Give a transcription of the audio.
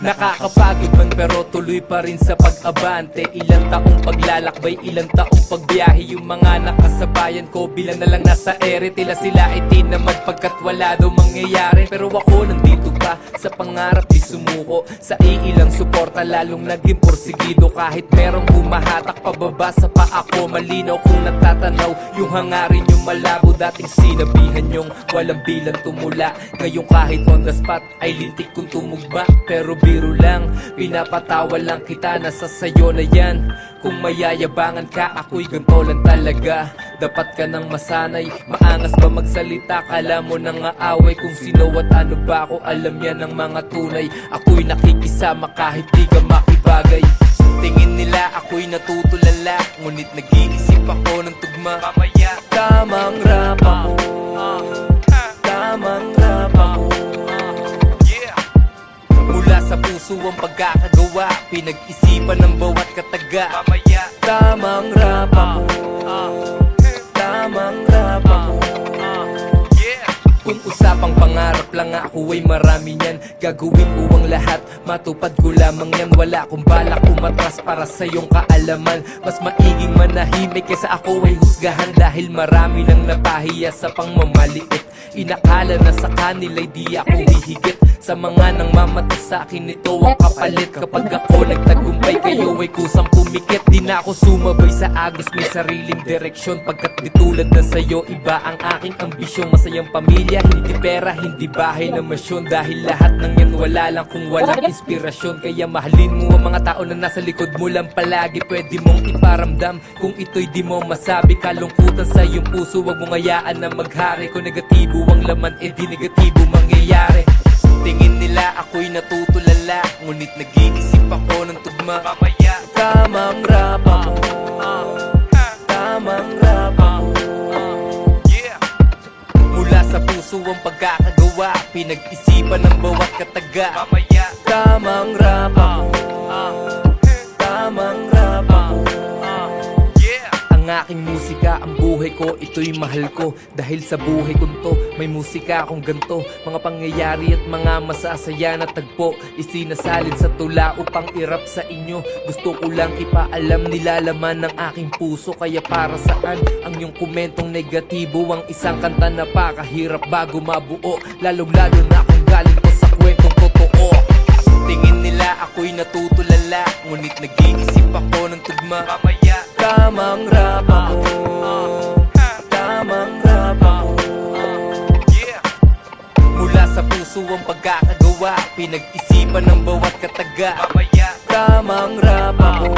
Nakakapagod man pero tuloy pa rin sa pag-abante. Ilang taong paglalakbay, ilang taong pagbiyahe. Yung mga nakasabayan ko bilang na lang nasa ere. Tila sila ay tinamad pagkat wala daw mangyayari. Pero ako nandito pa sa pangarap di sumuko. Sa iilang suporta lalong naging porsigido. Kahit merong humahatak pababa sa paa ko, malinaw kung natatanaw yung hangarin yung malabo. Dating sinabihan yung walang bilang tumula. Ngayon kahit on the spot ay lintik kong tumugma. Pero biro lang, pinapatawa lang kita, nasa sayo na yan. Kung mayayabangan ka, ako'y ganito lang talaga. Dapat ka nang masanay, maangas ba magsalita? Kala mo nang aaway kung sino at ano ba ako. Alam yan ng mga tunay, ako'y nakikisama kahit di ka makibagay. Tingin nila ako'y natutulala, ngunit nag-iisip ako ng tugma. Mamaya, tamang rapa mo, tamang rapa mo. Mula sa puso ang pagkakagawa, pinag-isipan ng bawat kataga. Mamaya, tamang rapa mo, tamang rapa mo. Kung usapang pangarap lang ako ay marami niyan. Gagawin ko ang lahat, matupad ko lamang yan. Wala akong balak umatras para sa iyong kaalaman. Mas maiging manahimik kaysa ako ay husgahan. Dahil marami nang napahiya sa pangmamaliit. Inakala na sa kanila'y di ako hihigit. Sa mga nang mamata sa akin, ito ang kapalit. Kapag ako nagtagumpay, kayo ay kusang pumikit. Di na ako sumabay sa agos, may sariling direksyon. Pagkat di tulad na sa'yo, iba ang aking ambisyon. Masayang pamilya, hindi pera, hindi bahay na masyon. Dahil lahat ng yan wala lang kung walang inspirasyon. Kaya mahalin mo ang mga tao na nasa likod mo lang palagi. Pwede mong iparamdam kung ito'y di mo masabi. Kalungkutan sa iyong puso, wag mong hayaan na maghari. Kung negatibo ang laman, di negatibo mangyayari. Tingin nila ako'y natutulala, ngunit nag-iisip ako ng tugma. Mamaya, tamang rapa mo, tamang rapa mo. Mula sa puso ang pagkakagawa, pinag-isipan ng bawat kataga. Mamaya, tamang rapa mo, tamang rapa mo. Ang aking musika, ang buhay ko, ito'y mahal ko. Dahil sa buhay ko to, may musika akong ganto. Mga pangyayari at mga masasaya na tagpo, isinasalin sa tula upang irap sa inyo. Gusto ko lang ipaalam, nilalaman ng aking puso. Kaya para saan ang iyong komentong negatibo? Ang isang kanta na pakahirap bago mabuo, lalong-lalo na kung galing ko sa kwentong totoo. Tingin nila ako'y natutulala, ngunit nag-iisip ako ng tugma. Mamaya, tamang rapa mo, tamang rapa mo. Mula sa puso ang pagkakagawa, pinag-isipan ng bawat kataga. Mamaya, tamang rapa mo,